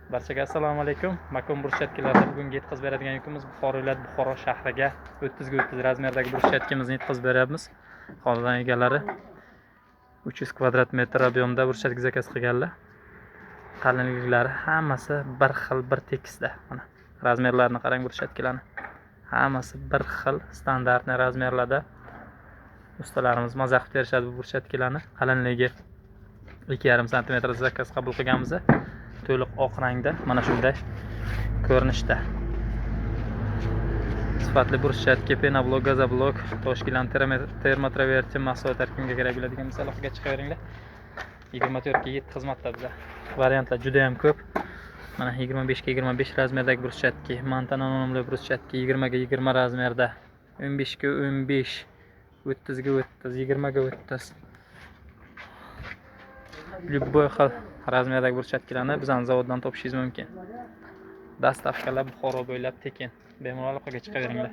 Barchaga assalomu alaykum. Makon burchatkalarda bugungi yetkazib beradigan yukimiz Buxoro shahriga 30 ga 30 razmerdagi burchatkamizni yetkazib beryapmiz. Xonadon egalari 300 kvadrat metr ob'yomda burchatka zakaz qilganlar. Qalinliklari hammasi bir xil, bir tekisda. Mana razmerlarini qarang burchatkalarni. Hammasi bir xil standartni razmerlarda. Ustalarimiz maza qilib berishadi bu burchatkalarni. Qalinligi 2,5 sm zakaz qabul qilganmiz. To'liq oq rangda, mana shunday ko'rinishda. Sifatli burchatka, penoblok, gazoblok, toshgilan, termotravertin mahsulotlar kimga kerak bo'ladigan misollarga chiqaveringlar. 24 ga 7 xizmatda bizda. Variantlar juda ham ko'p. Mana 25 ga 25 razmerdagi burchatka, Montana nomli burchatka 20 ga 20 razmerda, 15 ga 15, 30 ga 30, 20 ga 30. Любой xil razmerdagi burchatkalarni bizning zavoddan topishingiz mumkin. Dastavkalar Buxoro bo'ylab tekin. Bemalol aloqaga chiqaveringlar.